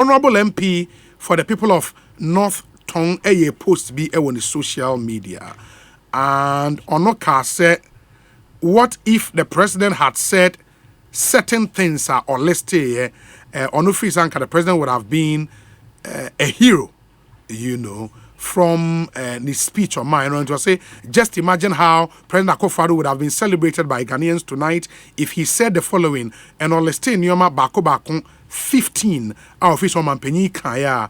honorable MP for the people of North Tong a post be on the social media. And Onoka said, what if the president had said certain things are or listed Onufri Sanka, the president would have been a hero, from this speech of mine. And to say, just imagine how President Akufo-Addo would have been celebrated by Ghanaians tonight if he said the following, and on liste nyoma bako 15 out of his Omanpenyi Kaya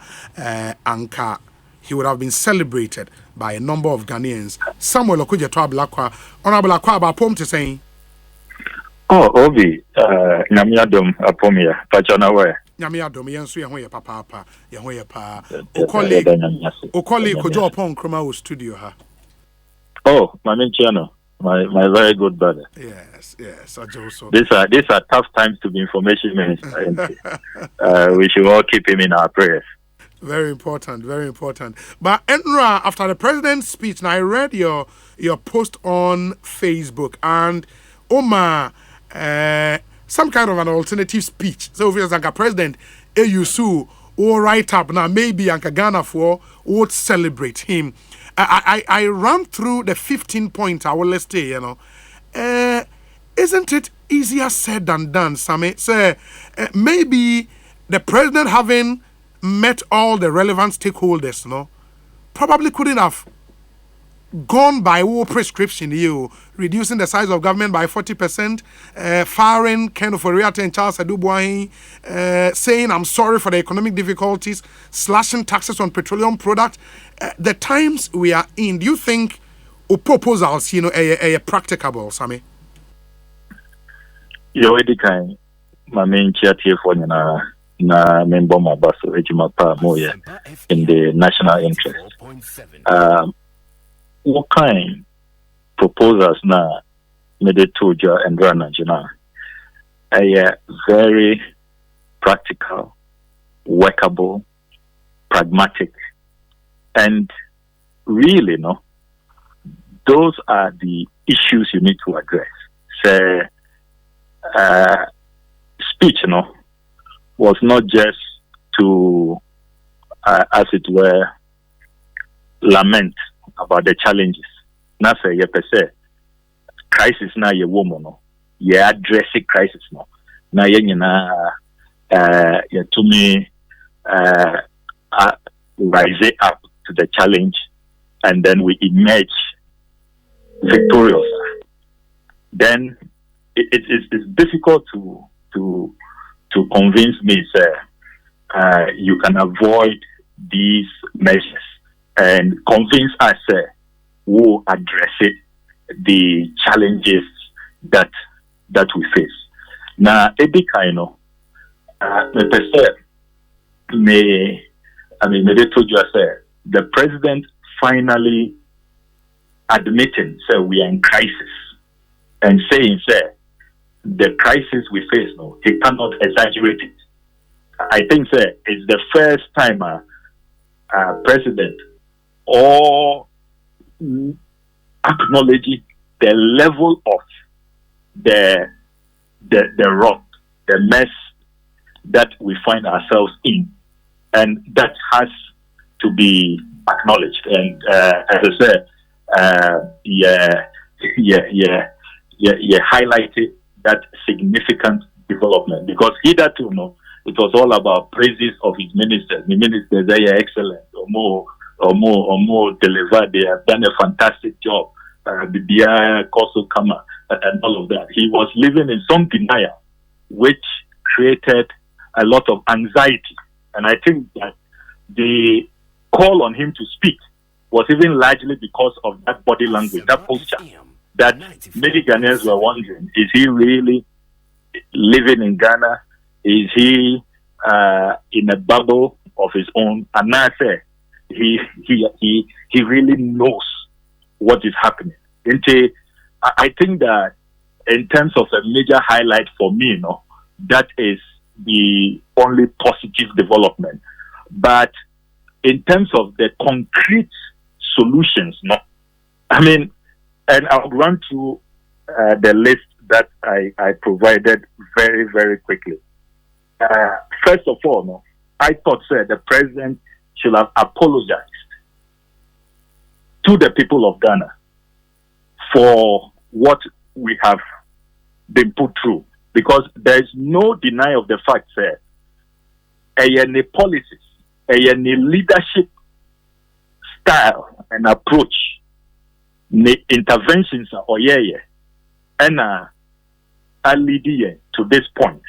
Anka, he would have been celebrated by a number of Ghanaians. Samuel Okudzeto Ablakwa, Honorable Akwa, about poem to say. Oh, Obi, Namiadum Apomia, Pachanawe. Namiadum, Yansu, Yahoya Papa, Yahoya Pa. Okoli Kojo upon Chroma studio, ha. Oh, my main channel, my very good brother. Yes, also. These are tough times to be information minister. We should all keep him in our prayers. Very important, very important. But Enra, after the president's speech, now I read your post on Facebook, and Oma, some kind of an alternative speech. So if it's like a president, AUSU or write up now, maybe Anka Ghana for would celebrate him. I ran through the 15 points I will list here, isn't it easier said than done, Sammy? So maybe the president having met all the relevant stakeholders, probably couldn't have gone by war prescription, reducing the size of government by 40%, firing Ken Oforiatta and Charles Adubuahi, saying I'm sorry for the economic difficulties, slashing taxes on petroleum products. The times we are in, do you think proposals, are practicable, Sammy? You already kind, my main chair for na member Mabaso Ejimapa Moya in the national interest. What kind proposals na Medetuja and Rana Jina? A very practical, workable, pragmatic, and really, those are the issues you need to address. So, speech, was not just to, as it were, lament about the challenges. Now say ye per se crisis na ye woman no. Ye addressing crisis no. Na ye nyina ye to me rise up to the challenge, and then we emerge victorious. Then it's difficult to convince me, sir, you can avoid these measures and convince us who address it, the challenges that we face. Now, Edikaino, they told you, the president finally admitting, we are in crisis, and saying, the crisis we face, he cannot exaggerate it. I think, it's the first time president or acknowledging the level of the rot, the mess that we find ourselves in, and that has to be acknowledged. And as I said, highlighted that significant development, because hitherto, it was all about praises of his ministers. The ministers, they are excellent, or more delivered. They have done a fantastic job. Bibia, Koso Kama, and all of that. He was living in some denial, which created a lot of anxiety. And I think that the call on him to speak was even largely because of that body language, that posture, that many Ghanaians were wondering, is he really living in Ghana? Is he in a bubble of his own? And now I say, he really knows what is happening. I think that in terms of a major highlight for me, that is the only positive development. But in terms of the concrete solutions, and I'll run through the list that I provided very, very quickly. First of all, I thought, sir, the president should have apologized to the people of Ghana for what we have been put through. Because there is no deny of the fact, sir, any policies, any leadership style and approach, the interventions or and are leading to this point.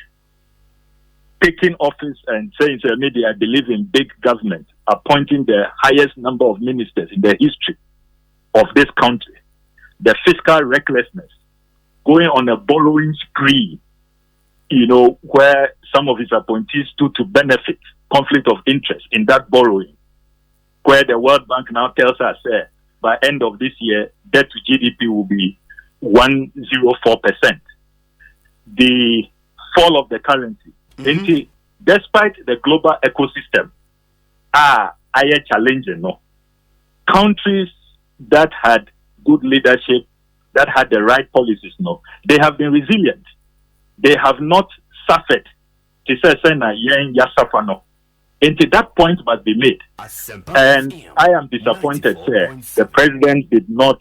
Taking office and saying to the media, believe in big government, appointing the highest number of ministers in the history of this country, the fiscal recklessness, going on a borrowing spree, where some of his appointees stood to benefit, conflict of interest in that borrowing, where the World Bank now tells us by end of this year, debt to GDP will be 104%. The fall of the currency. Despite the global ecosystem are challenging, no? Countries that had good leadership, that had the right policies, no, they have been resilient. They have not suffered. That point must be made. And I am disappointed, sir. The president did not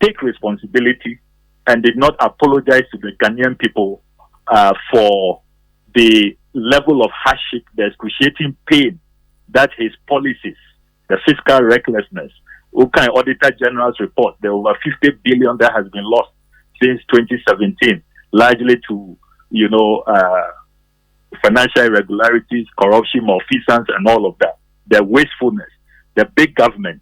take responsibility and did not apologize to the Ghanaian people for the level of hardship, the excruciating pain that his policies, the fiscal recklessness, Auditor General's report, the over 50 billion that has been lost since 2017, largely to, financial irregularities, corruption, malfeasance, and all of that, the wastefulness, the big government,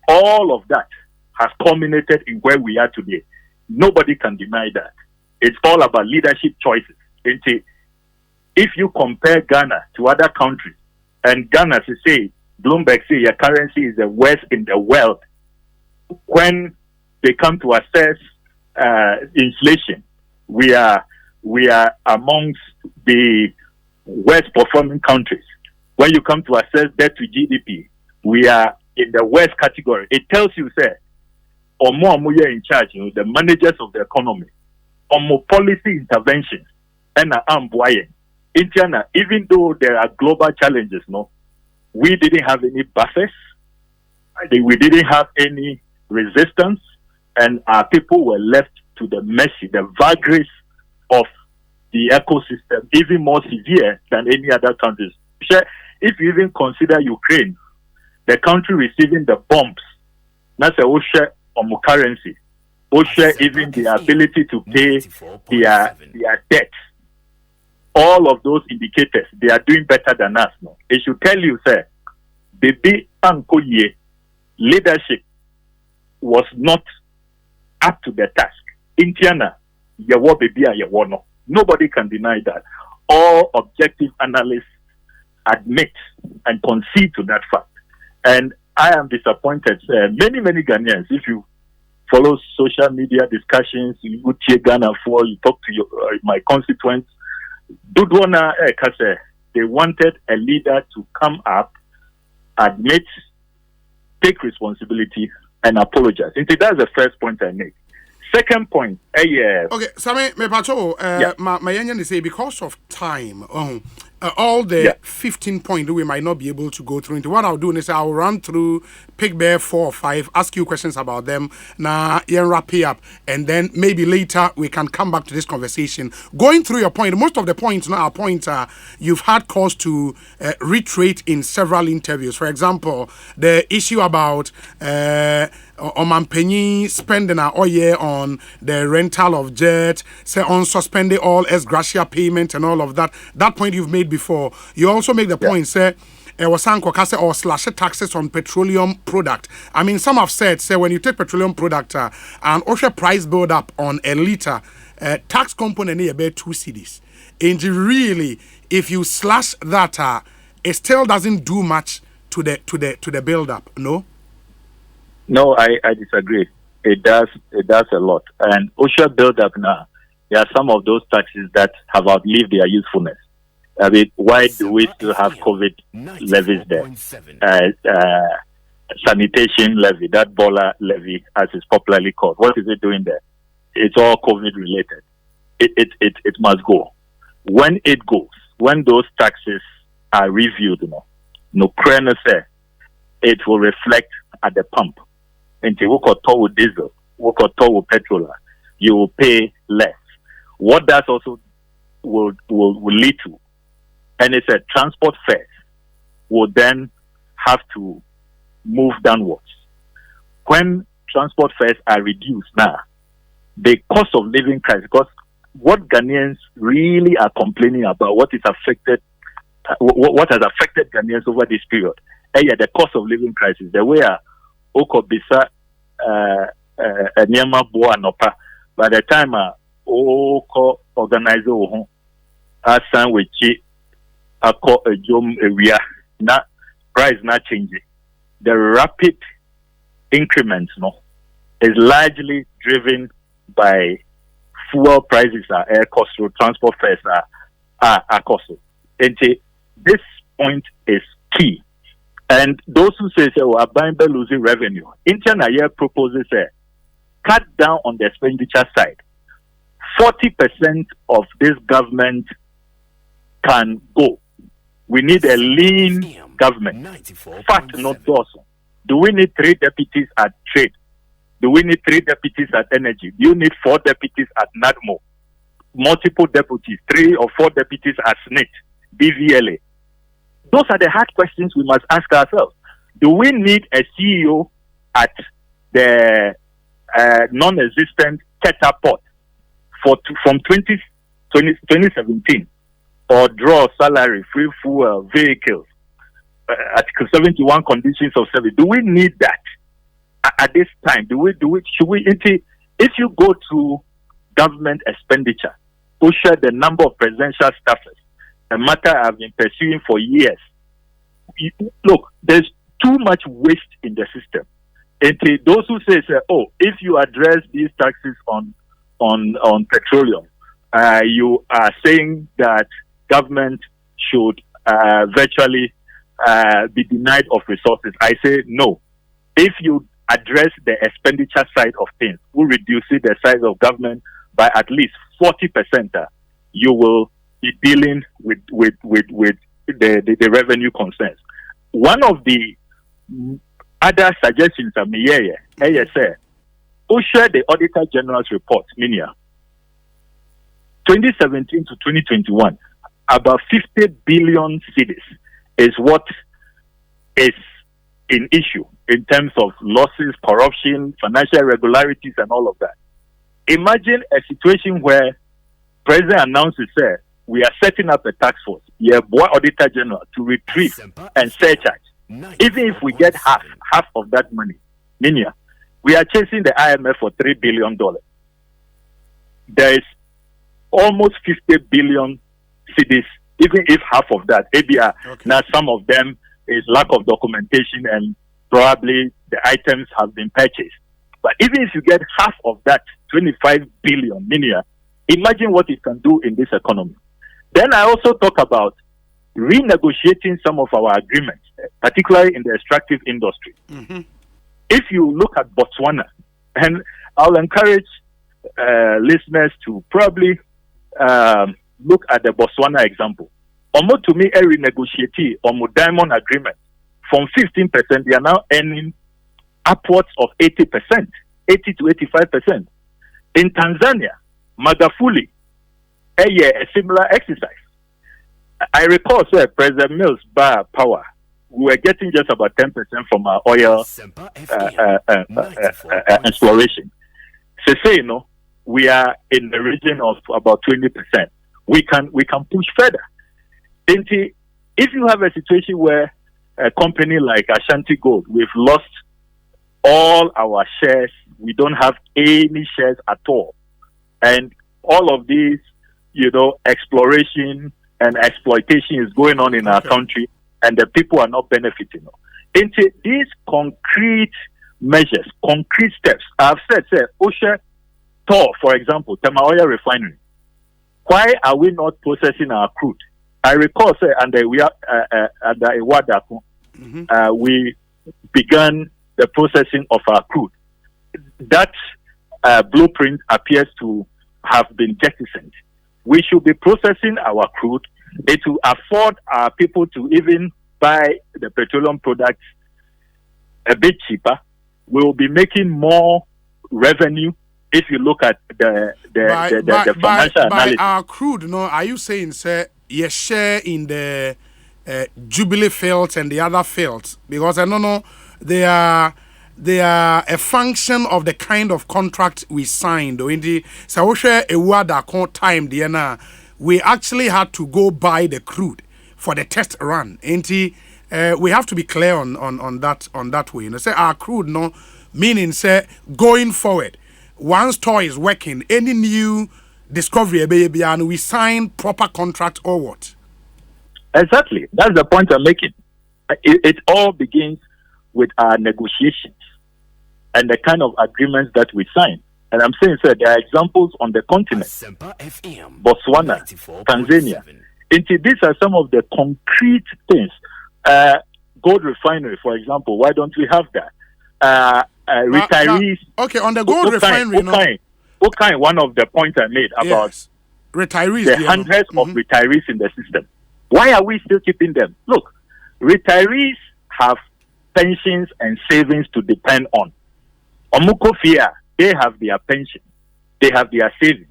all of that has culminated in where we are today. Nobody can deny that. It's all about leadership choices. If you compare Ghana to other countries, and Ghana, to say, Bloomberg say your currency is the worst in the world, when they come to assess inflation, we are amongst the worst performing countries. When you come to assess debt to GDP, we are in the worst category. It tells you, sir, or more in charge, the managers of the economy, or more policy interventions, and even though there are global challenges, no, we didn't have any buffers, we didn't have any resistance, and our people were left to the mercy, the vagaries of the ecosystem, even more severe than any other countries. If you even consider Ukraine, the country receiving the bombs, that's a OSHA on currency, OSHA even the ability to pay their debt. All of those indicators, they are doing better than us. No? It should tell you, sir, baby Ankoye leadership was not up to the task. Indiana, yawo baby yawo no. Nobody can deny that. All objective analysts admit and concede to that fact. And I am disappointed. Many Ghanaians, if you follow social media discussions, you would hear Ghana for, you talk to my constituents, they wanted a leader to come up, admit, take responsibility, and apologize. And that's the first point I make. Second point, okay, Sami, me pacho, my young say because of time, all the 15 points we might not be able to go through. Into what I'll do is I'll run through, pick bare 4 or 5, ask you questions about them. Now, wrap it up, and then maybe later we can come back to this conversation. Going through your point, most of the points now are points you've had cause to reiterate in several interviews. For example, the issue about Omanpenyi spending a year on the rental of jet, say on suspending all ex gratia payment and all of that. That point you've made before. You also make the point, say, or slash taxes on petroleum product. I mean, some have said, say, when you take petroleum product and also price build up on a liter, tax component is about 2 cedis. And really, if you slash that, it still doesn't do much to the build up. No. No, I disagree. It does a lot. And OSHA build up now, there are some of those taxes that have outlived their usefulness. I mean, why do we still have COVID levies there? Sanitation levy, that BOLA levy, as it's popularly called. What is it doing there? It's all COVID related. It must go. When it goes, when those taxes are reviewed, no crane say it will reflect at the pump. And you will tow diesel, will tow petrol, you will pay less. What that also will lead to, and it's a transport fares will then have to move downwards. When transport fares are reduced now, the cost of living crisis, because what Ghanaians really are complaining about, what has affected Ghanaians over this period, the cost of living crisis, the way Okobisa Nyama Boa Nopa, by the time Oko organize Asan Wechi Ako Ejom area, na price not changing. The rapid increments is largely driven by fuel prices air cost, transport fares are cost. And this point is key. And those who say we're buying by losing revenue, Inter proposes cut down on the expenditure side. 40% of this government can go. We need a lean government. Fat, not dorsal. Do we need 3 deputies at trade? Do we need 3 deputies at energy? Do you need 4 deputies at NADMO? Multiple deputies, 3 or 4 deputies at SNIT, BVLA? Those are the hard questions we must ask ourselves. Do we need a CEO at the non-existent Keta port from 2017 or draw salary, free fuel, vehicles, Article 71 conditions of service? Do we need that at this time? If you go to government expenditure, push the number of presidential staffers, a matter I've been pursuing for years. Look, there's too much waste in the system. And those who say, if you address these taxes on petroleum, you are saying that government should virtually be denied of resources. I say no. If you address the expenditure side of things, we reduce the size of government by at least 40%. You will be dealing with the revenue concerns. One of the other suggestions I may say, who share the Auditor General's report, Minia, 2017 to 2021, about 50 billion cedis is what is in issue in terms of losses, corruption, financial irregularities, and all of that. Imagine a situation where President announces, we are setting up a task force, Auditor General, to retrieve and surcharge. Even if we get half of that money, Minia, we are chasing the IMF for $3 billion. There is almost 50 billion cedis, even if half of that, ABR, now some of them is lack of documentation and probably the items have been purchased. But even if you get half of that, 25 billion, Minia, imagine what it can do in this economy. Then I also talk about renegotiating some of our agreements, particularly in the extractive industry. Mm-hmm. If you look at Botswana, and I'll encourage listeners to probably look at the Botswana example. Almost to me, a renegotiate on diamond agreement from 15%, they are now earning upwards of 80%, 80 to 85%. In Tanzania, Magufuli, a similar exercise. I recall, President Mills bar power. We were getting just about 10% from our oil exploration. So say, we are in the region of about 20%. We can push further. If you have a situation where a company like Ashanti Gold, we've lost all our shares, we don't have any shares at all, and all of these, exploration and exploitation is going on in our country, and the people are not benefiting. Into these concrete measures, concrete steps, I've said, Osha Tor, for example, Tema Oil Refinery. Why are we not processing our crude? I recall, under Iwadaku, we began the processing of our crude. That blueprint appears to have been jettisoned. We should be processing our crude It will afford our people to even buy the petroleum products a bit cheaper. We will be making more revenue if you look at the financial analysis. By our crude, no, are you saying, sir, you share in the Jubilee fields and the other fields? Because I don't know, they are a function of the kind of contract we signed. So we share a word that time we actually had to go buy the crude for the test run. We have to be clear on that way. Say our crude, no, meaning say going forward, once store is working, any new discovery, baby, and we sign proper contract or what? Exactly. That's the point I'm making. It all begins with our negotiations and the kind of agreements that we sign. And I'm saying, sir, there are examples on the continent, Botswana, Tanzania. These are some of the concrete things. Gold refinery, for example. Why don't we have that? Retirees. Okay, on the gold refinery, one of the points I made about retirees, the hundreds of retirees in the system. Why are we still keeping them? Look, retirees have pensions and savings to depend on. Omukofia, they have their pension, they have their savings.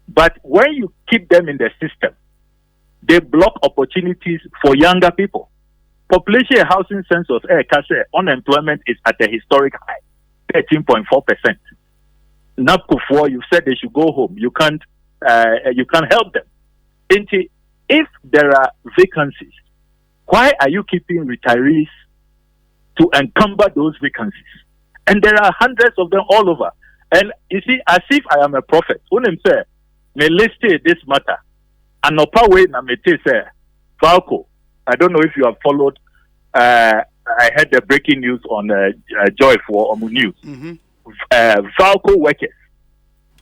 But when you keep them in the system, they block opportunities for younger people. Population housing census, unemployment is at a historic high, 13.4%. NAPCO4, you said they should go home. You can't help them. If there are vacancies, why are you keeping retirees to encumber those vacancies? And there are hundreds of them all over. And you see, as if I am a prophet, when I say, me list this matter, and way na me say, Falco. I don't know if you have followed. I heard the breaking news on Joy for Omu News. Falco workers,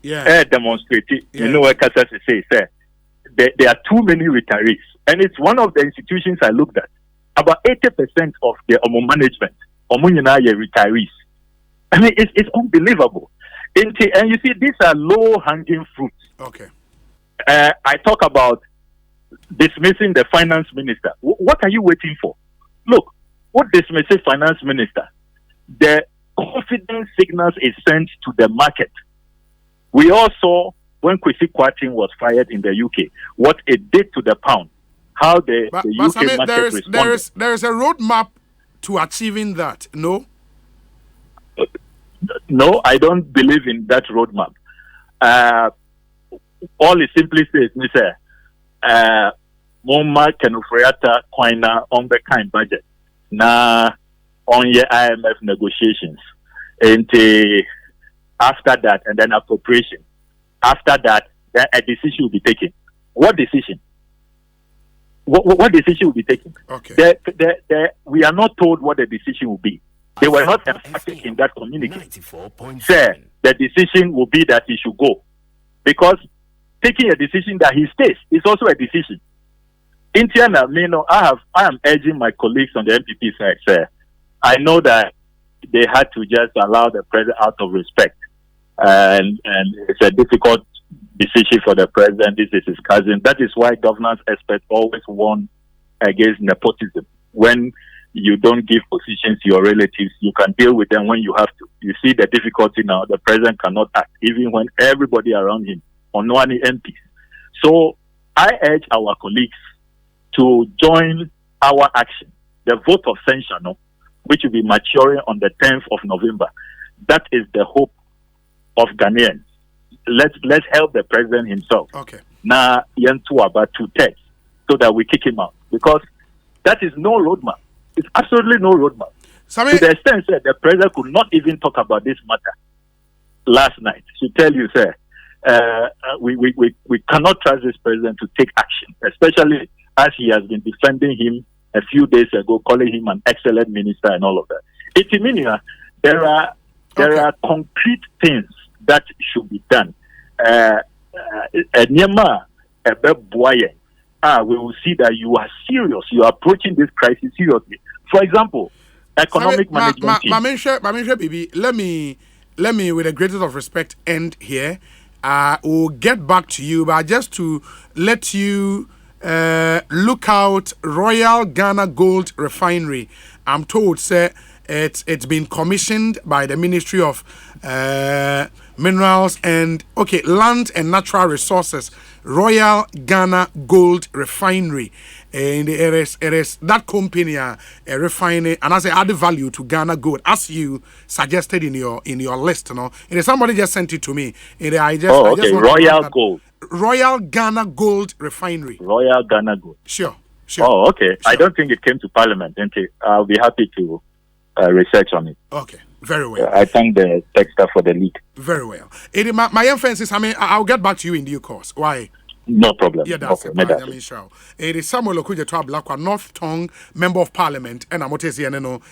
demonstrating. You know what Kasas say? There are too many retirees, and it's one of the institutions I looked at. About 80% of the Omu management, Omu retirees. I mean, it's unbelievable. And you see, these are low-hanging fruits. Okay. I talk about dismissing the finance minister. What are you waiting for? Look, what dismisses finance minister? The confidence signals is sent to the market. We all saw when Kwesi Kwarteng was fired in the UK, what it did to the pound, how the UK market responded. There is a roadmap to achieving that, no? No, I don't believe in that roadmap. All it simply says, Mr. Moma Kenufriata Quina on the kind budget. Now, on your IMF negotiations. And after that, and then appropriation. After that, then a decision will be taken. What decision? What decision will be taken? Okay. We are not told what the decision will be. They were not emphatic in that communique. Sir, the decision will be that he should go. Because taking a decision that he stays is also a decision. In Tiana, I am urging my colleagues on the MPP side, sir. I know that they had to just allow the president out of respect. And it's a difficult decision for the president. This is his cousin. That is why governance experts always warn against nepotism. When you don't give positions to your relatives, you can deal with them when you have to. You see the difficulty now. The president cannot act, even when everybody around him, on no any MPs. So I urge our colleagues to join our action, the vote of censure, which will be maturing on the 10th of November. That is the hope of Ghanaians. Let's help the president himself. Okay. Now, about 2/3, so that we kick him out. Because that is no roadmap. It's absolutely no roadmap. To the extent that the president could not even talk about this matter last night. To tell you, sir, we cannot trust this president to take action, especially as he has been defending him a few days ago, calling him an excellent minister and all of that. There are concrete things that should be done. We will see that you are serious. You are approaching this crisis seriously. For example, economic management team. Baby, let me, with the greatest of respect, end here. We'll get back to you, but just to let you Lookout Royal Ghana Gold Refinery. I'm told, sir, it's been commissioned by the Ministry of Minerals and Land and Natural Resources. Royal Ghana Gold Refinery, and it is that company refining and as I add value to Ghana gold, as you suggested in your list. It is somebody just sent it to me. I just Royal Gold. Royal Ghana Gold Refinery. Royal Ghana Gold. Sure. Oh, okay. Sure. I don't think it came to Parliament. Okay, I'll be happy to research on it. Okay, very well. I thank the texter for the lead. Very well. My emphasis, I'll get back to you in due course. Why? No problem. Yeah, that's it. It is Samuel Okudzeto Ablakwa, North Tongue Member of Parliament, and I'm here,